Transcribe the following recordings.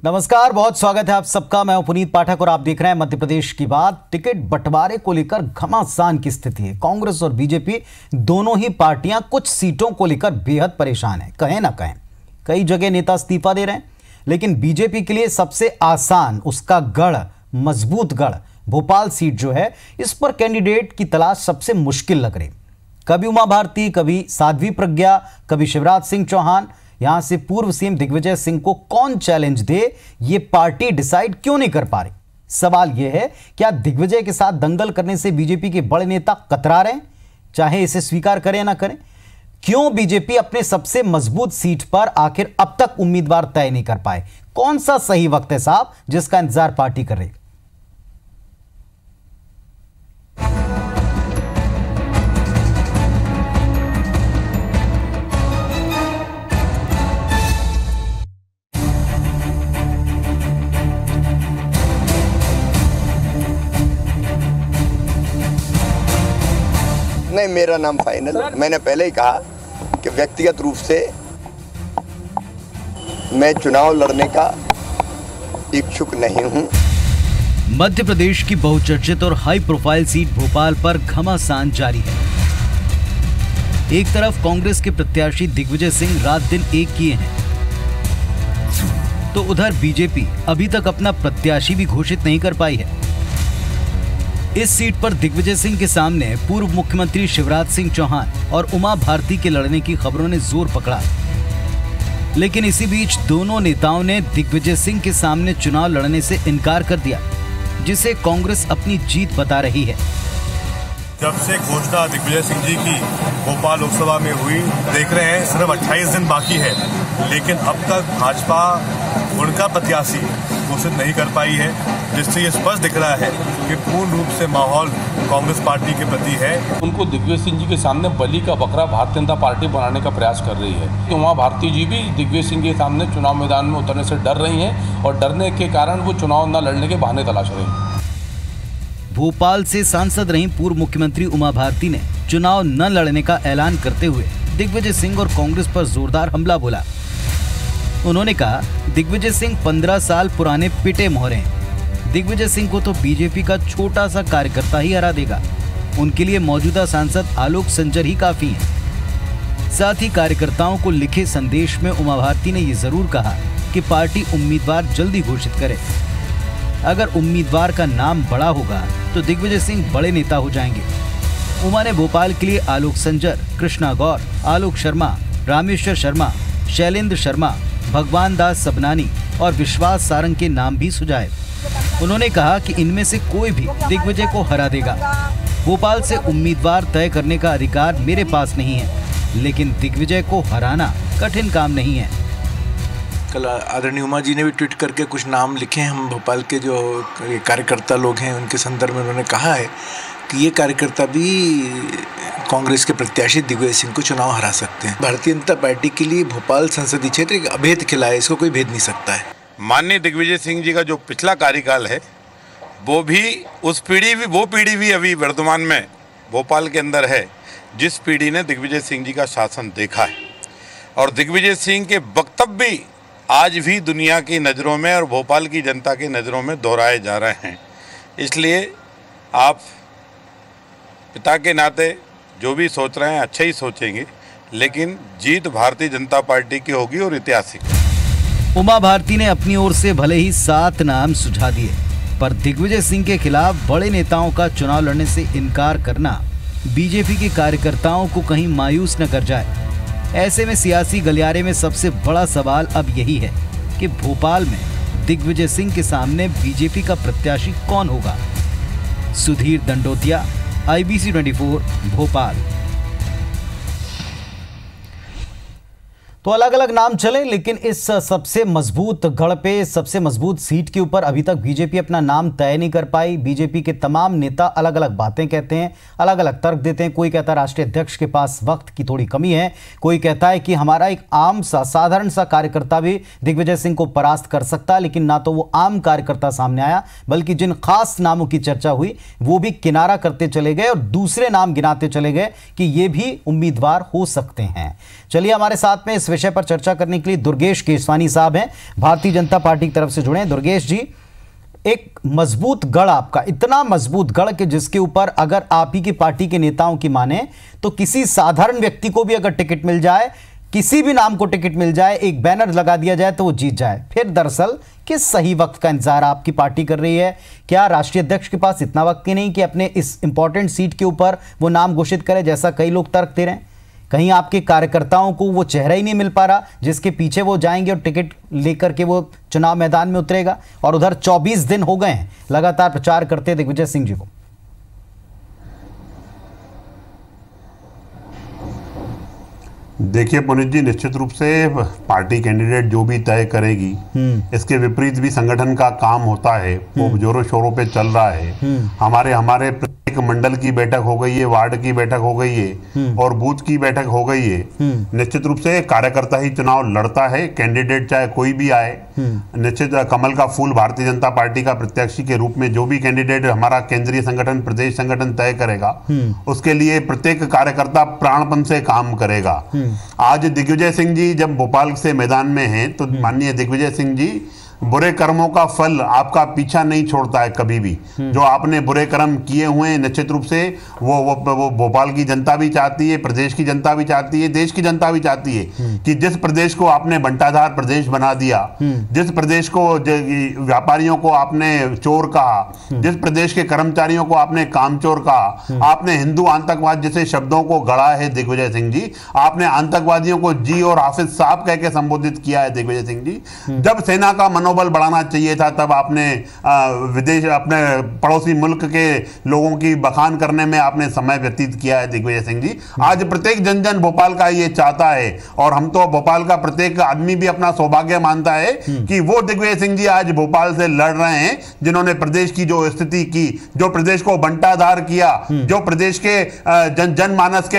नमस्कार, बहुत स्वागत है आप सबका। मैं हूं पुनीत पाठक और आप देख रहे हैं मध्य प्रदेश की बात। टिकट बंटवारे को लेकर घमासान की स्थिति है। कांग्रेस और बीजेपी दोनों ही पार्टियां कुछ सीटों को लेकर बेहद परेशान हैं। कहें ना कहें, कई जगह नेता इस्तीफा दे रहे हैं, लेकिन बीजेपी के लिए सबसे आसान, उसका गढ़, मजबूत गढ़ भोपाल सीट जो है, इस पर कैंडिडेट की तलाश सबसे मुश्किल लग रही। कभी उमा भारती, कभी साध्वी प्रज्ञा, कभी शिवराज सिंह चौहान। यहां से पूर्व सीएम दिग्विजय सिंह को कौन चैलेंज दे, ये पार्टी डिसाइड क्यों नहीं कर पा रही। सवाल यह है, क्या दिग्विजय के साथ दंगल करने से बीजेपी के बड़े नेता कतरा रहे हैं, चाहे इसे स्वीकार करें ना करें। क्यों बीजेपी अपने सबसे मजबूत सीट पर आखिर अब तक उम्मीदवार तय नहीं कर पाए। कौन सा सही वक्त है साहब जिसका इंतजार पार्टी कर रही। नहीं, मेरा नाम फाइनल। मैंने पहले ही कहा कि व्यक्तिगत रूप से मैं चुनाव लड़ने का इच्छुक नहीं हूं। मध्य प्रदेश की बहुचर्चित और हाई प्रोफाइल सीट भोपाल पर घमासान जारी है। एक तरफ कांग्रेस के प्रत्याशी दिग्विजय सिंह रात दिन एक किए हैं, तो उधर बीजेपी अभी तक अपना प्रत्याशी भी घोषित नहीं कर पाई है। इस सीट पर दिग्विजय सिंह के सामने पूर्व मुख्यमंत्री शिवराज सिंह चौहान और उमा भारती के लड़ने की खबरों ने जोर पकड़ा, लेकिन इसी बीच दोनों नेताओं ने दिग्विजय सिंह के सामने चुनाव लड़ने से इनकार कर दिया, जिसे कांग्रेस अपनी जीत बता रही है। जब से घोषणा दिग्विजय सिंह जी की भोपाल लोकसभा में हुई, देख रहे हैं सिर्फ 28 दिन बाकी है, लेकिन अब तक भाजपा उनका प्रत्याशी घोषित नहीं कर पाई है, जिससे ये स्पष्ट दिख रहा है कि पूर्ण रूप से माहौल कांग्रेस पार्टी के प्रति है। उनको दिग्विजय सिंह जी के सामने बलि का बकरा भारतीय जनता पार्टी बनाने का प्रयास कर रही है। उमा भारती जी भी दिग्विजय सिंह के सामने चुनाव मैदान में उतरने से डर रही हैं और डरने के कारण वो चुनाव न लड़ने के बहाने तलाश रही हैं। भोपाल से सांसद रही पूर्व मुख्यमंत्री उमा भारती ने चुनाव न लड़ने का ऐलान करते हुए दिग्विजय सिंह और कांग्रेस पर जोरदार हमला बोला। उन्होंने कहा, दिग्विजय सिंह 15 साल पुराने पिटे मोहरे हैं। दिग्विजय सिंह को तो बीजेपी का छोटा सा कार्यकर्ता ही हरा देगा। उनके लिए मौजूदा सांसद आलोक संजर ही काफी हैं। साथ ही कार्यकर्ताओं को लिखे संदेश में उमा भारती ने ये जरूर कहा कि पार्टी उम्मीदवार जल्दी घोषित करे। अगर उम्मीदवार का नाम बड़ा होगा तो दिग्विजय सिंह बड़े नेता हो जाएंगे। उमा ने भोपाल के लिए आलोक संजर, कृष्णा गौर, आलोक शर्मा, रामेश्वर शर्मा, शैलेंद्र शर्मा, भगवान दास सबनानी और विश्वास सारंग के नाम भी सुझाए। उन्होंने कहा कि इनमें से कोई भी दिग्विजय को हरा देगा। भोपाल से उम्मीदवार तय करने का अधिकार मेरे पास नहीं है, लेकिन दिग्विजय को हराना कठिन काम नहीं है। कल आदरणीय उमा जी ने भी ट्वीट करके कुछ नाम लिखे हैं। हम भोपाल के जो कार्यकर्ता लोग हैं उनके संदर्भ में उन्होंने कहा है कि ये कार्यकर्ता भी कांग्रेस के प्रत्याशी दिग्विजय सिंह को चुनाव हरा सकते हैं। भारतीय जनता पार्टी के लिए भोपाल संसदीय क्षेत्र एक अभेद किला है, इसको कोई भेद नहीं सकता है। माननीय दिग्विजय सिंह जी का जो पिछला कार्यकाल है, वो पीढ़ी भी अभी वर्तमान में भोपाल के अंदर है, जिस पीढ़ी ने दिग्विजय सिंह जी का शासन देखा है। और दिग्विजय सिंह के वक्तव्य भी आज भी दुनिया की नज़रों में और भोपाल की जनता की नज़रों में दोहराए जा रहे हैं। इसलिए आप पिता के नाते जो भी सोच रहे हैं अच्छा ही सोचेंगे, लेकिन जीत भारतीय जनता पार्टी की होगी और ऐतिहासिक। उमा भारती ने अपनी ओर से भले ही 7 नाम सुझा दिए, पर दिग्विजय सिंह के खिलाफ बड़े नेताओं का चुनाव लड़ने से इनकार करना बीजेपी के कार्यकर्ताओं को कहीं मायूस न कर जाए। ऐसे में सियासी गलियारे में सबसे बड़ा सवाल अब यही है कि भोपाल में दिग्विजय सिंह के सामने बीजेपी का प्रत्याशी कौन होगा। सुधीर दंडोतिया, IBC 24, भोपाल। तो अलग अलग नाम चले, लेकिन इस सबसे मजबूत गढ़ पे, सबसे मजबूत सीट के ऊपर अभी तक बीजेपी अपना नाम तय नहीं कर पाई। बीजेपी के तमाम नेता अलग अलग बातें कहते हैं, अलग अलग तर्क देते हैं। कोई कहता है राष्ट्रीय अध्यक्ष के पास वक्त की थोड़ी कमी है, कोई कहता है कि हमारा एक आम सा साधारण सा कार्यकर्ता भी दिग्विजय सिंह को परास्त कर सकता है, लेकिन ना तो वो आम कार्यकर्ता सामने आया, बल्कि जिन खास नामों की चर्चा हुई वो भी किनारा करते चले गए और दूसरे नाम गिनाते चले गए कि ये भी उम्मीदवार हो सकते हैं। चलिए हमारे साथ में इस विषय पर चर्चा करने के लिए दुर्गेश केसवानी साहब हैं, भारतीय जनता पार्टी की तरफ से जुड़े हैं। दुर्गेश जी, एक मजबूत गढ़ आपका, इतना मजबूत गढ़ कि जिसके ऊपर अगर आप ही की पार्टी के नेताओं की माने तो किसी साधारण व्यक्ति को भी अगर टिकट मिल जाए, किसी भी नाम को टिकट मिल जाए, एक बैनर लगा दिया जाए तो वो जीत जाए। फिर दरअसल किस सही वक्त का इंतजार आपकी पार्टी कर रही है? क्या राष्ट्रीय अध्यक्ष के पास इतना वक्त ही नहीं कि अपने इस इंपॉर्टेंट सीट के ऊपर वो नाम घोषित करे, जैसा कई लोग तर्क दे रहे हैं? कहीं आपके कार्यकर्ताओं को वो चेहरा ही नहीं मिल पा रहा जिसके पीछे वो जाएंगे और टिकट लेकर के वो चुनाव मैदान में उतरेगा? और उधर 24 दिन हो गए हैं लगातार प्रचार करते दिग्विजय सिंह जी को। देखिए पुनीत जी, निश्चित रूप से पार्टी कैंडिडेट जो भी तय करेगी, इसके विपरीत भी संगठन का काम होता है, वो जोरों शोरों पे चल रहा है। हमारे प्रत्येक मंडल की बैठक हो गई है, वार्ड की बैठक हो गई है और बूथ की बैठक हो गई है। निश्चित रूप से कार्यकर्ता ही चुनाव लड़ता है, कैंडिडेट चाहे कोई भी आए। निश्चित कमल का फूल भारतीय जनता पार्टी का प्रत्याशी के रूप में जो भी कैंडिडेट हमारा केंद्रीय संगठन, प्रदेश संगठन तय करेगा, उसके लिए प्रत्येक कार्यकर्ता प्राणपण से काम करेगा। आज दिग्विजय सिंह जी जब भोपाल से मैदान में हैं तो माननीय दिग्विजय सिंह जी, बुरे कर्मों का फल आपका पीछा नहीं छोड़ता है कभी भी। जो आपने बुरे कर्म किए हुए हैं, निश्चित रूप से वो भोपाल की जनता भी चाहती है, प्रदेश की जनता भी चाहती है, देश की जनता भी चाहती है कि जिस प्रदेश को आपने बंटाधार प्रदेश बना दिया, जिस प्रदेश को व्यापारियों को आपने चोर कहा, जिस प्रदेश के कर्मचारियों को आपने कामचोर कहा, आपने हिंदू आतंकवाद जैसे शब्दों को गढ़ा है दिग्विजय सिंह जी। आपने आतंकवादियों को जी और हाफिज साहब कह के संबोधित किया है दिग्विजय सिंह जी। जब सेना का मनोबल बढ़ाना चाहिए था तब आपने विदेश, अपने पड़ोसी मुल्क के लोगों की बखान करने में आपने समय व्यतीत किया है दिग्विजय सिंह जी। आज प्रत्येक जन जन भोपाल का ये चाहता है और हम तो भोपाल का प्रत्येक आदमी भी अपना सौभाग्य मानता है कि वो दिग्विजय सिंह जी आज भोपाल से लड़ रहे हैं, जिन्होंने प्रदेश की जो स्थिति की, जो प्रदेश को बंटाधार किया, जो प्रदेश के जनमानस के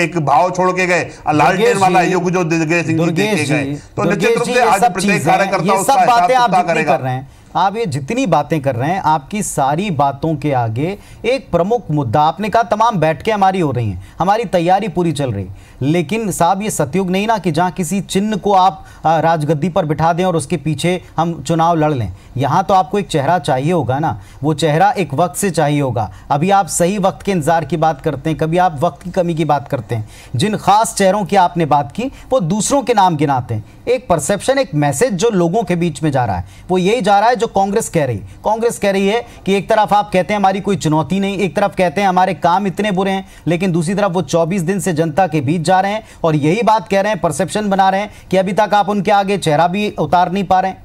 एक भाव छोड़ के गए, लालटेन वाला युग जो दिग्विजय सिंह जी देखे गए। तो निश्चित रूप से आज प्रत्येक कार्यकर्ता उसका आप जितनी कर रहे हैं, आप ये जितनी बातें कर रहे हैं, आपकी सारी बातों के आगे एक प्रमुख मुद्दा, आपने कहा तमाम बैठकें हमारी हो रही हैं, हमारी तैयारी पूरी चल रही, लेकिन साहब ये सतयुग नहीं ना कि जहां किसी चिन्ह को आप राजगद्दी पर बिठा दें और उसके पीछे हम चुनाव लड़ लें। यहां तो आपको एक चेहरा चाहिए होगा ना, वो चेहरा एक वक्त से चाहिए होगा। अभी आप सही वक्त के इंतजार की बात करते हैं, कभी आप वक्त की कमी की बात करते हैं। जिन खास चेहरों की आपने बात की वो दूसरों के नाम गिनाते हैं। एक परसेप्शन, एक मैसेज जो लोगों के बीच में जा रहा है वो यही जा रहा है जो कांग्रेस कह रही है। कांग्रेस कह रही है कि एक तरफ आप कहते हैं हमारी कोई चुनौती नहीं, एक तरफ कहते हैं हमारे काम इतने बुरे हैं, लेकिन दूसरी तरफ वो 24 दिन से जनता के बीच जा रहे हैं और यही बात कह रहे हैं, परसेप्शन बना रहे हैं कि अभी तक आप उनके आगे चेहरा भी उतार नहीं पा रहे हैं।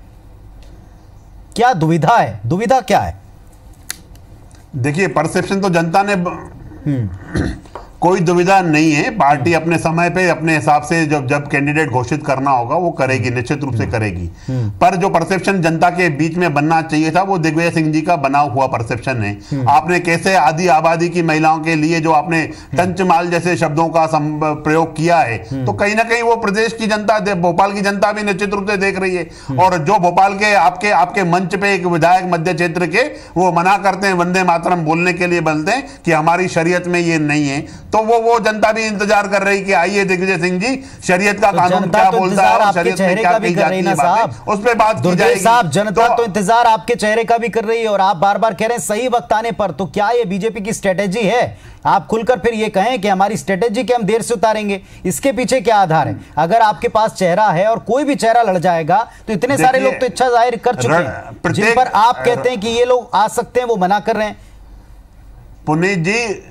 क्या दुविधा है? दुविधा क्या है? देखिए, परसेप्शन तो जनता ने कोई दुविधा नहीं है। पार्टी अपने समय पे अपने हिसाब से जब कैंडिडेट घोषित करना होगा वो करेगी, निश्चित रूप से करेगी। पर जो परसेप्शन जनता के बीच में बनना चाहिए था वो दिग्विजय सिंह जी का बना हुआ परसेप्शन है। आपने कैसे आधी आबादी की महिलाओं के लिए जो आपने टंचमाल जैसे शब्दों का प्रयोग किया है, तो कहीं ना कहीं वो प्रदेश की जनता, भोपाल की जनता भी निश्चित रूप से देख रही है। और जो भोपाल के आपके मंच पे एक विधायक मध्य क्षेत्र के वो मना करते हैं वंदे मातरम बोलने के लिए, बोलते हैं कि हमारी शरीयत में ये नहीं है, तो वो जनता भी इंतजार कर रही कि आइए दिग्विजय सिंह जी, शरीयत का कानून क्या बोलता है और शरीयत में क्या कही जाती है बातें, उस पे बात की जाएगी। साहब, जनता तो इंतजार आपके चेहरे का भी कर रही है और आप बार बार कह रहे हैं सही वक्त आने पर। तो क्या ये बीजेपी की स्ट्रेटेजी है? आप खुलकर फिर ये कहें कि हमारी स्ट्रेटेजी के हम देर से उतारेंगे, इसके पीछे क्या आधार है? अगर आपके पास चेहरा है और कोई भी चेहरा लड़ जाएगा तो इतने सारे लोग तो इच्छा जाहिर कर चुके हैं, जिन पर आप कहते हैं कि ये लोग आ सकते हैं, वो मना कर रहे हैं। पुनीत जी,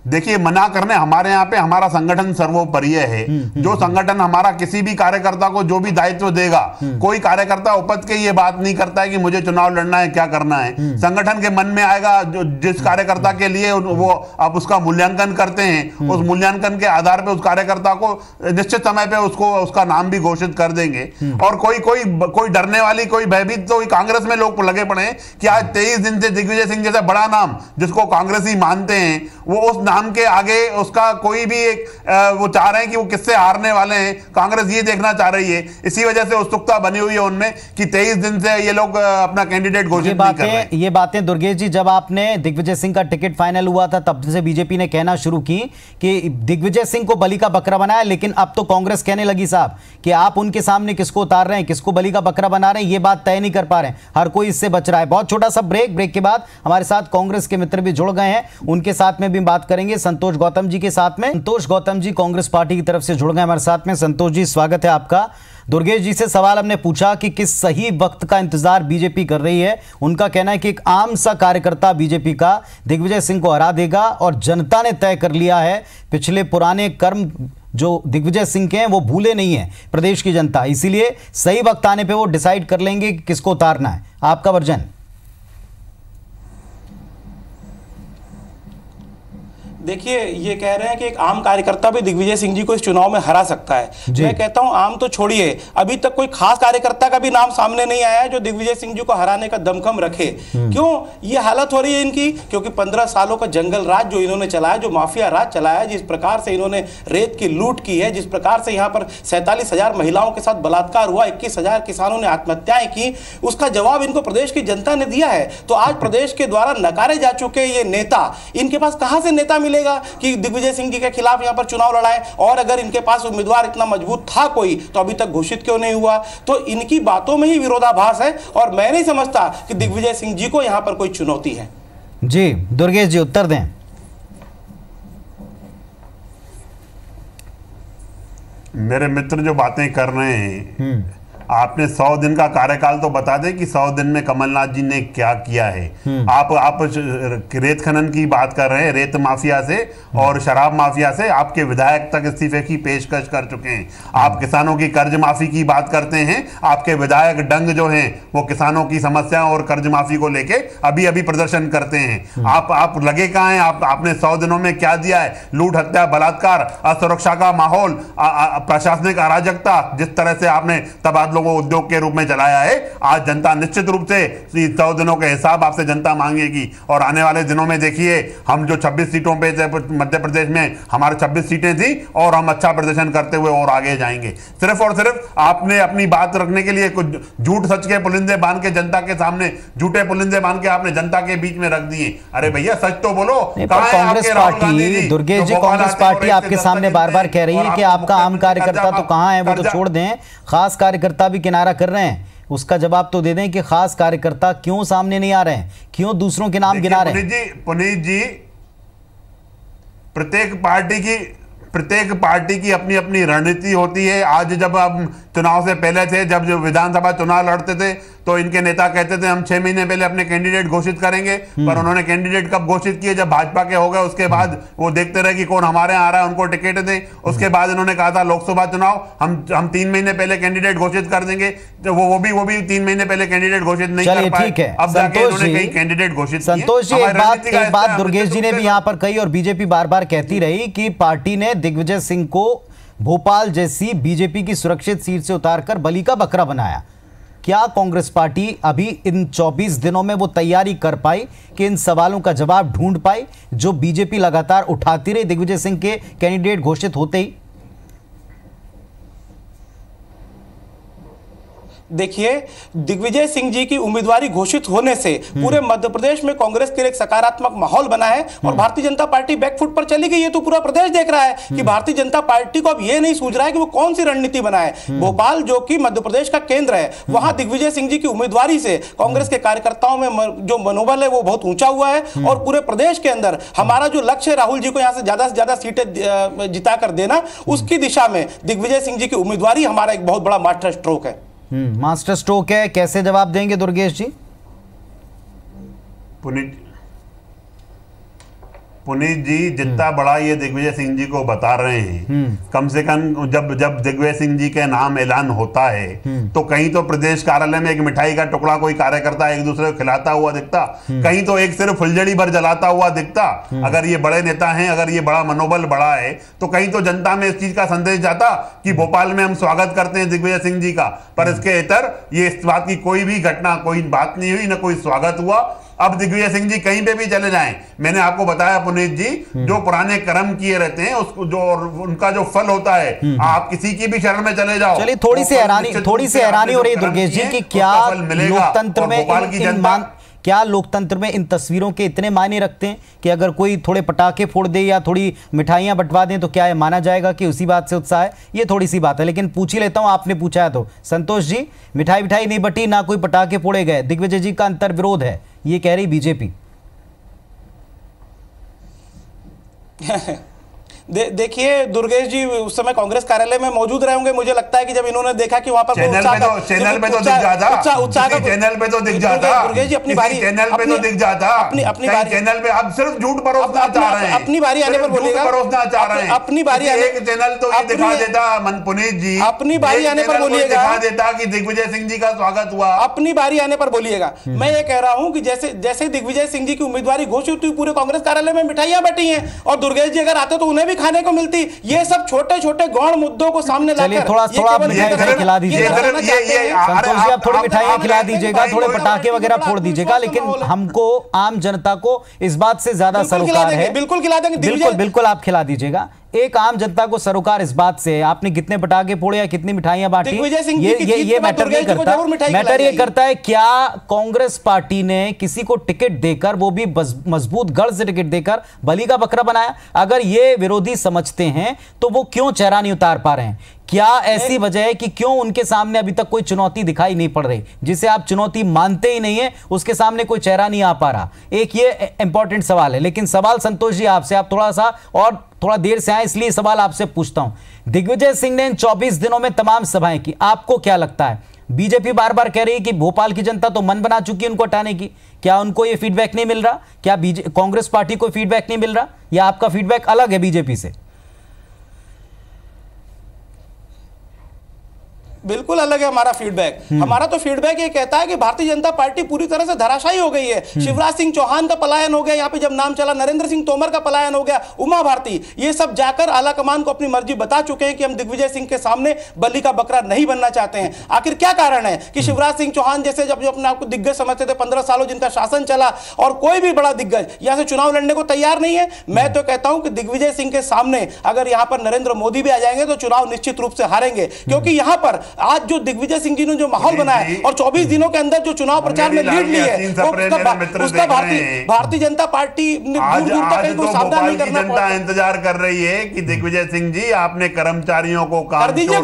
देखिए, मना करने हमारे यहाँ पे हमारा संगठन सर्वोपरि है। जो संगठन हमारा किसी भी कार्यकर्ता को जो भी दायित्व देगा, कोई कार्यकर्ता उपज के ये बात नहीं करता है कि मुझे चुनाव लड़ना है, क्या करना है। संगठन के मन में आएगा जो जिस कार्यकर्ता के लिए वो आप उसका मूल्यांकन करते हैं, उस मूल्यांकन के आधार पे उस कार्यकर्ता को निश्चित समय पे उसका नाम भी घोषित कर देंगे। और कोई डरने वाली, कोई भयभीत, तो कांग्रेस में लोग लगे पड़े हैं कि आज 23 दिन से दिग्विजय सिंह जैसा बड़ा नाम जिसको कांग्रेसी मानते हैं, वो उस नाम के आगे उसका कोई भी एक वो चाह रहे हैं कि वो किससे हारने वाले हैं, कांग्रेस ये देखना चाह रही है। इसी वजह से उत्सुकता बनी हुई है उनमें कि 23 दिन से ये लोग अपना कैंडिडेट घोषित नहीं कर रहे हैं। ये बातें दुर्गेश जी, जब आपने दिग्विजय सिंह का टिकट फाइनल हुआ था तब से बीजेपी ने कहना शुरू की कि दिग्विजय सिंह को बलि का बकरा बनाया, लेकिन अब तो कांग्रेस कहने लगी साहब कि आप उनके सामने किसको उतार रहे हैं, किसको बलि का बकरा बना रहे हैं, ये बात तय नहीं कर पा रहे हैं। हर कोई इससे बच रहा है। बहुत छोटा सा ब्रेक के बाद हमारे साथ कांग्रेस के मित्र भी जुड़ गए हैं, उनके साथ में भी बात करेंगे संतोष गौतम जी के साथ में। संतोष गौतम जी कांग्रेस पार्टी की तरफ से जुड़ गए हमारे साथ में। संतोष जी स्वागत है आपका। दुर्गेश जी से सवाल हमने पूछा कि किस सही वक्त का इंतजार बीजेपी कर रही है। उनका कहना है कि एक आम सा कार्यकर्ता बीजेपी का दिग्विजय सिंह को हरा देगा और जनता ने तय कर लिया है, पिछले पुराने कर्म जो दिग्विजय सिंह के हैं वो भूले नहीं है प्रदेश की जनता, इसीलिए सही वक्त आने पे वो डिसाइड कर लेंगे कि किसको उतारना है। आपका वर्जन? देखिए, ये कह रहे हैं कि एक आम कार्यकर्ता भी दिग्विजय सिंह जी को इस चुनाव में हरा सकता है। मैं कहता हूं आम तो छोड़िए, अभी तक कोई खास कार्यकर्ता का भी नाम सामने नहीं आया है जो दिग्विजय सिंह जी को हराने का दमखम रखे। क्यों ये हालत हो रही है इनकी? क्योंकि 15 सालों का जंगल राज जो इन्होंने चलाया, जो माफिया राज चलाया, जिस प्रकार से इन्होंने रेत की लूट की है, जिस प्रकार से यहाँ पर 47,000 महिलाओं के साथ बलात्कार हुआ, 21,000 किसानों ने आत्महत्याएं की, उसका जवाब इनको प्रदेश की जनता ने दिया है। तो आज प्रदेश के द्वारा नकारे जा चुके ये नेता, इनके पास कहां से नेता मिलेगा कि दिग्विजय सिंह जी के खिलाफ यहां पर चुनाव लड़ाएं? और अगर इनके पास उम्मीदवार इतना मजबूत था कोई तो अभी तक घोषित क्यों नहीं हुआ? तो इनकी बातों में ही विरोधाभास है और मैं नहीं समझता कि दिग्विजय सिंह जी को यहां पर कोई चुनौती है। जी दुर्गेश जी उत्तर दें। मेरे मित्र जो बातें कर रहे हैं, आपने 100 दिन का कार्यकाल तो बता दें कि 100 दिन में कमलनाथ जी ने क्या किया है। आप रेत खनन की बात कर रहे हैं, रेत माफिया से और शराब माफिया से आपके विधायक तक इस्तीफे की पेशकश कर चुके हैं। आप किसानों की कर्ज माफी की बात करते हैं, आपके विधायक डंग जो हैं वो किसानों की समस्या और कर्ज माफी को लेके अभी अभी प्रदर्शन करते हैं। आप लगे कहाँ हैं? आपने 100 दिनों में क्या दिया है? लूट, हत्या, बलात्कार, असुरक्षा का माहौल, प्रशासनिक अराजकता, जिस तरह से आपने तबादलों को उद्योग के रूप में चलाया है, आज जनता निश्चित रूप से 100 दिनों के हिसाब आपसे जनता मांगेगी। और आने वाले दिनों में देखिए, हम जो 26 सीटों पे मध्य प्रदेश में हमारे 26 सीटें थी और हम अच्छा प्रदर्शन करते हुए और आगे जाएंगे। सिर्फ और सिर्फ आपने अपनी बात रखने के लिए कुछ झूठ सच के पुलिंदे बांध के जनता के सामने, झूठे पुलिंदे बांध के आपने जनता के बीच में रख दिए। अरे भैया सच तो बोलो। कांग्रेस पार्टी, दुर्गेश जी, कांग्रेस पार्टी आपके सामने बार बार कह रही है कि आपका आम कार्यकर्ता तो कहां है, वो तो छोड़ दें, खास कार्यकर्ता भी किनारा कर रहे हैं। उसका जवाब तो दे दें कि खास कार्यकर्ता क्यों सामने नहीं आ रहे हैं, क्यों दूसरों के नाम गिना रहे हैं? पुनीत जी, प्रत्येक पार्टी की अपनी अपनी रणनीति होती है। आज जब हम चुनाव से पहले थे, जब जो विधानसभा चुनाव लड़ते थे तो इनके नेता कहते थे हम 6 महीने पहले अपने कैंडिडेट घोषित करेंगे, पर उन्होंने कैंडिडेट कब घोषित किए? जब भाजपा के हो गए उसके बाद वो देखते रहे कि कौन हमारे यहाँ आ रहा है, उनको टिकट दें। उसके बाद इन्होंने कहा था लोकसभा चुनाव हम 3 महीने पहले कैंडिडेट घोषित कर देंगे, तो वो भी 3 महीने पहले कैंडिडेट घोषित नहीं कर पाए। ठीक है, अब जाके उन्होंने कई कैंडिडेट घोषित किए। संतोष जी, एक बात दुर्गेश जी ने भी यहाँ पर कही और बीजेपी बार बार कहती रही कि पार्टी ने दिग्विजय सिंह को भोपाल जैसी बीजेपी की सुरक्षित सीट से उतारकर बलि का बकरा बनाया। क्या कांग्रेस पार्टी अभी इन 24 दिनों में वो तैयारी कर पाई कि इन सवालों का जवाब ढूंढ पाई जो बीजेपी लगातार उठाती रही दिग्विजय सिंह के कैंडिडेट घोषित होते ही? देखिए, दिग्विजय सिंह जी की उम्मीदवारी घोषित होने से पूरे मध्य प्रदेश में कांग्रेस के लिए एक सकारात्मक माहौल बना है और भारतीय जनता पार्टी बैकफुट पर चली गई। ये तो पूरा प्रदेश देख रहा है कि भारतीय जनता पार्टी को अब ये नहीं सूझ रहा है कि वो कौन सी रणनीति बनाए। भोपाल जो कि मध्य प्रदेश का केंद्र है, वहां दिग्विजय सिंह जी की उम्मीदवारी से कांग्रेस के कार्यकर्ताओं में जो मनोबल है वो बहुत ऊंचा हुआ है और पूरे प्रदेश के अंदर हमारा जो लक्ष्य है राहुल जी को यहां से ज्यादा सीटें जिताकर देना, उसकी दिशा में दिग्विजय सिंह जी की उम्मीदवारी हमारा एक बहुत बड़ा मास्टर स्ट्रोक है। मास्टर स्ट्रोक है। कैसे जवाब देंगे दुर्गेश जी? पुनीत जी, जितना बड़ा ये दिग्विजय सिंह जी को बता रहे हैं, कम से कम जब दिग्विजय सिंह जी के नाम ऐलान होता है तो कहीं तो प्रदेश कार्यालय में एक मिठाई का टुकड़ा कोई कार्यकर्ता एक दूसरे को खिलाता हुआ दिखता, कहीं तो एक सिर्फ फुलझड़ी भर जलाता हुआ दिखता। अगर ये बड़े नेता हैं, अगर ये बड़ा मनोबल बड़ा है, तो कहीं तो जनता में इस चीज का संदेश जाता कि भोपाल में हम स्वागत करते हैं दिग्विजय सिंह जी का। पर इसके इतर ये इस बात की कोई भी घटना, कोई बात नहीं हुई, ना कोई स्वागत हुआ। अब दिग्विजय सिंह जी कहीं पे भी चले जाएं, मैंने आपको बताया पुनीत जी, जो पुराने कर्म किए रहते हैं उसको जो उनका जो फल होता है, आप किसी की भी शरण में चले जाओ। चलिए थोड़ी सी हैरानी हो रही है दुर्गेश जी कि क्या लोकतंत्र में क्या लोकतंत्र में इन तस्वीरों के इतने मायने रखते हैं कि अगर कोई थोड़े पटाखे फोड़ दे या थोड़ी मिठाइयां बंटवा दें तो क्या ये माना जाएगा कि उसी बात से उत्साह है? ये थोड़ी सी बात है, लेकिन पूछ ही लेता हूं, आपने पूछा है तो। संतोष जी, मिठाई नहीं बटी, ना कोई पटाखे फोड़े गए, दिग्विजय जी का अंतर विरोध है, ये कह रही बीजेपी। देखिए दुर्गेश जी उस समय कांग्रेस कार्यालय में मौजूद रहे होंगे, मुझे लगता है कि जब इन्होंने देखा कि वहां पर चैनल पे तो दिख जाता, दुर्गेश जी अपनी बारी चैनल पे तो दिख जाता, अपनी बारी चैनल पे आप सिर्फ झूठ परोसना चाह रहे हैं, अपनी बारी आने पर बोलिएगा, परोसना चाह रहे हैं, अपनी बारी एक चैनल तो ये दिखा देता पुनीत जी, अपनी बारी आने पर बोलिएगा, दिखा देता कि दिग्विजय सिंह जी का स्वागत हुआ, अपनी बारी आने पर बोलिएगा। मैं ये कह रहा हूं कि जैसे दिग्विजय सिंह जी की उम्मीदवारी घोषित हुई, पूरे कांग्रेस कार्यालय में मिठाइयां बटी हैं, और दुर्गेश जी अगर आते तो उन्हें भी खाने को मिलती। ये सब छोटे छोटे गौण मुद्दों को सामने लाकर थोड़ा मिठाई खिला दीजिएगा, संतोष जी आप थोड़ी मिठाइयां खिला दीजिएगा, थोड़े पटाखे वगैरह फोड़ दीजिएगा, लेकिन हमको आम जनता को इस बात से ज्यादा सरोकार है। बिल्कुल खिला देंगे, बिल्कुल आप खिला दीजिएगा। एक आम जनता को सरोकार इस बात से आपने कितने पटाखे फोड़े या कितनी मिठाइयां बांटी, ये मैटर नहीं करता। मैटर ये करता है क्या कांग्रेस पार्टी ने किसी को टिकट देकर, वो भी मजबूत गढ़ से टिकट देकर बलि का बकरा बनाया। अगर ये विरोधी समझते हैं तो वो क्यों चेहरा नहीं उतार पा रहे हैं? क्या ऐसी वजह है कि क्यों उनके सामने अभी तक कोई चुनौती दिखाई नहीं पड़ रही? जिसे आप चुनौती मानते ही नहीं है उसके सामने कोई चेहरा नहीं आ पा रहा। एक ये इंपॉर्टेंट सवाल है। लेकिन सवाल संतोष जी आपसे, आप थोड़ा देर से आए इसलिए सवाल आपसे पूछता हूं। दिग्विजय सिंह ने इन 24 दिनों में तमाम सभाएं की, आपको क्या लगता है? बीजेपी बार बार कह रही है कि भोपाल की जनता तो मन बना चुकी है उनको हटाने की, क्या उनको ये फीडबैक नहीं मिल रहा? क्या कांग्रेस पार्टी को फीडबैक नहीं मिल रहा, या आपका फीडबैक अलग है बीजेपी से? बिल्कुल अलग है हमारा फीडबैक। हमारा तो फीडबैक ये कहता है कि भारतीय जनता पार्टी पूरी तरह से धराशायी हो गई है। शिवराज सिंह चौहान का पलायन हो गया, यहाँ पे जब नाम चला नरेंद्र सिंह तोमर का पलायन हो गया, उमा भारती, ये सब जाकर आला कमान को अपनी मर्जी बता चुके हैं कि हम दिग्विजय सिंह के सामने बलि का बकरा नहीं बनना चाहते हैं। आखिर क्या कारण है कि शिवराज सिंह चौहान जैसे जब अपने आपको दिग्गज समझते थे, 15 सालों जिनका शासन चला, और कोई भी बड़ा दिग्गज यहाँ से चुनाव लड़ने को तैयार नहीं है। मैं तो कहता हूं कि दिग्विजय सिंह के सामने अगर यहाँ पर नरेंद्र मोदी भी आ जाएंगे तो चुनाव निश्चित रूप से हारेंगे, क्योंकि यहाँ पर आज जो दिग्विजय सिंह जी ने जो माहौल बनाया और 24 दिनों के अंदर जो चुनाव प्रचार में लीड ली है, उसका भारतीय जनता पार्टी दूर दूर तक इनको सावधान नहीं करना पड़ता। इंतजार कर रही है कि दिग्विजय सिंह जी आपने कर्मचारियों को काम कर दीजिए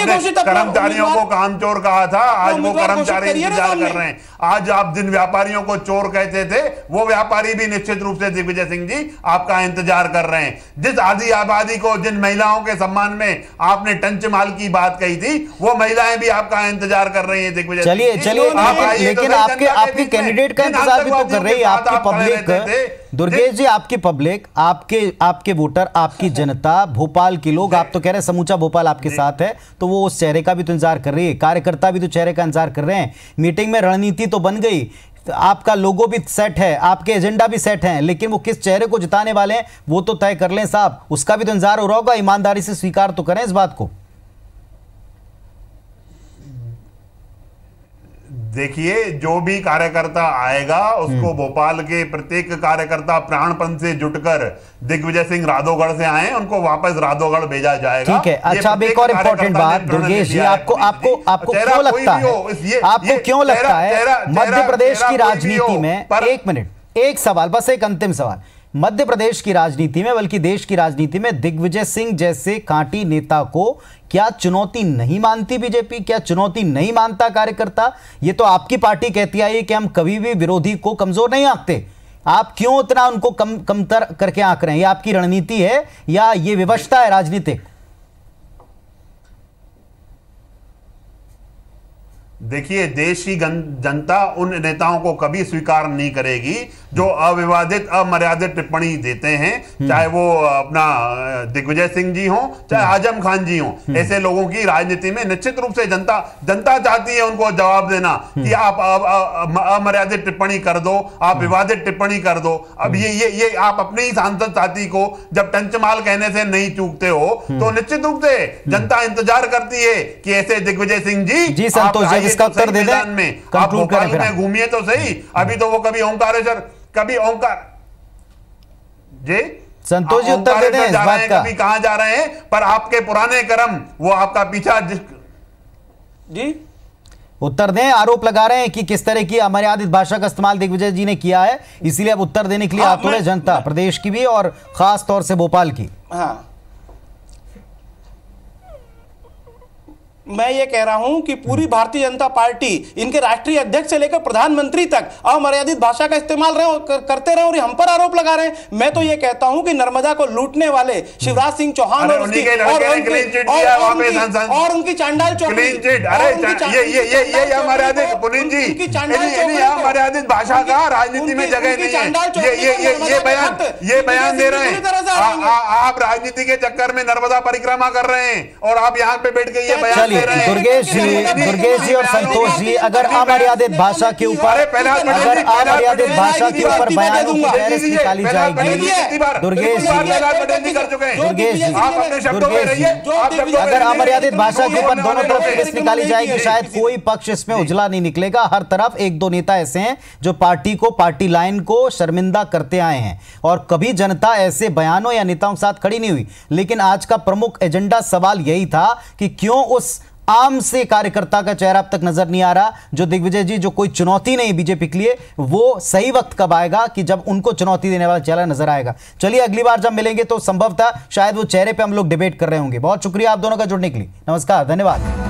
घोषित, कर्मचारियों को कामचोर कहा था, आज वो कर्मचारी इंतजार कर रहे हैं। आज आप जिन व्यापारियों को चोर कहते थे वो व्यापारी भी निश्चित रूप से दिग्विजय सिंह जी आपका इंतजार कर रहे हैं। जिस आधी आबादी को, जिन महिलाओं के सम्मान में आपने टंच माल की बात कही थी, वो महिलाएं भी आपका इंतजार कर रही हैं दिग्विजय। चलिए लेकिन आपके कैंडिडेट का इंतजार भी तो कर रही है आपकी पब्लिक। दुर्गेश जी, आपकी पब्लिक, आपके वोटर, आपकी जनता, भोपाल के लोग, आप तो कह रहे हैं समूचा भोपाल आपके साथ है, तो वो उस चेहरे का भी तो इंतजार कर रही है, कार्यकर्ता भी तो चेहरे का इंतजार कर रहे हैं। मीटिंग में रणनीति तो बन गई, आपका लोगो भी सेट है, आपके एजेंडा भी सेट हैं, लेकिन वो किस चेहरे को जिताने वाले हैं वो तो तय कर लें साहब, उसका भी तो इंतजार हो रहा होगा। ईमानदारी से स्वीकार तो करें इस बात को। देखिए, जो भी कार्यकर्ता आएगा उसको भोपाल के प्रत्येक कार्यकर्ता प्राणपन से जुटकर दिग्विजय सिंह राधोगढ़ से आए, उनको वापस राधोगढ़ भेजा जाएगा। ठीक है। अच्छा, अब एक और इंपॉर्टेंट बात दुर्गेश जी, आपको क्यों लगता है मध्य प्रदेश की राजनीति में, एक मिनट, एक सवाल, बस एक अंतिम सवाल, मध्य प्रदेश की राजनीति में, बल्कि देश की राजनीति में दिग्विजय सिंह जैसे कांटी नेता को क्या चुनौती नहीं मानती बीजेपी? क्या चुनौती नहीं मानता कार्यकर्ता? ये तो आपकी पार्टी कहती आई है कि हम कभी भी विरोधी को कमजोर नहीं आंकते। आप क्यों इतना उनको कमतर करके आंक रहे हैं? ये आपकी रणनीति है या ये विवशता है राजनीतिक? देखिए, देश की जनता उन नेताओं को कभी स्वीकार नहीं करेगी जो अविवादित, अमर्यादित टिप्पणी देते हैं, चाहे वो अपना दिग्विजय सिंह जी हो, चाहे आजम खान जी हो। ऐसे लोगों की राजनीति में निश्चित रूप से जनता चाहती है उनको जवाब देना कि आप अमर्यादित टिप्पणी कर दो, आप विवादित टिप्पणी कर दो। अब ये आप अपने ही सांसद साथी को जब टंचमाल कहने से नहीं चूकते हो तो निश्चित रूप से जनता इंतजार करती है कि ऐसे दिग्विजय सिंह जी संतोष इसका उत्तर दे दें, आप भोपाल में घूमिए तो सही। अभी तो वो कभी ओंकारेश्वर, कभी ओंकार जी संतोष जी उत्तर दे दें इस बात का। कभी कहां जा रहे हैं, पर आपके पुराने कर्म वो आपका पीछा जी उत्तर दें। आरोप लगा रहे हैं कि किस तरह की अमर्यादित भाषा का इस्तेमाल दिग्विजय जी ने किया है, इसीलिए अब उत्तर देने के लिए आतुर है जनता, प्रदेश की भी और खास तौर से भोपाल की। हाँ, मैं ये कह रहा हूं कि पूरी भारतीय जनता पार्टी, इनके राष्ट्रीय अध्यक्ष से लेकर प्रधानमंत्री तक अमर्यादित भाषा का इस्तेमाल करते रहे और हम पर आरोप लगा रहे हैं। मैं तो ये कहता हूं कि नर्मदा को लूटने वाले शिवराज सिंह चौहान और उनकी चांडाल चौकी, अमर्यादित भाषा का राजनीति में जगह नहीं है। ये बयान दे रहे हैं आप, राजनीति के चक्कर में नर्मदा परिक्रमा कर रहे हैं और आप यहाँ पे बैठ के ये बयान। दुर्गेश जी और संतोष जी, अगर अमर्यादित भाषा के ऊपर बयानों की बहस निकाली जाएगी, दुर्गेश जी अगर अमर्यादित भाषा के ऊपर दोनों तरफ बहस निकाली जाएगी, शायद कोई पक्ष इसमें उजला नहीं निकलेगा। हर तरफ एक दो नेता ऐसे हैं जो पार्टी को, पार्टी लाइन को शर्मिंदा करते आए हैं और कभी जनता ऐसे बयानों या नेताओं के साथ खड़ी नहीं हुई। लेकिन आज का प्रमुख एजेंडा सवाल यही था कि क्यों उस आम से कार्यकर्ता का चेहरा अब तक नजर नहीं आ रहा, जो दिग्विजय जी जो कोई चुनौती नहीं बीजेपी के लिए, वो सही वक्त कब आएगा कि जब उनको चुनौती देने वाला चेहरा नजर आएगा। चलिए अगली बार जब मिलेंगे तो संभवतः शायद वो चेहरे पे हम लोग डिबेट कर रहे होंगे। बहुत शुक्रिया आप दोनों का जुड़ने के लिए। नमस्कार, धन्यवाद।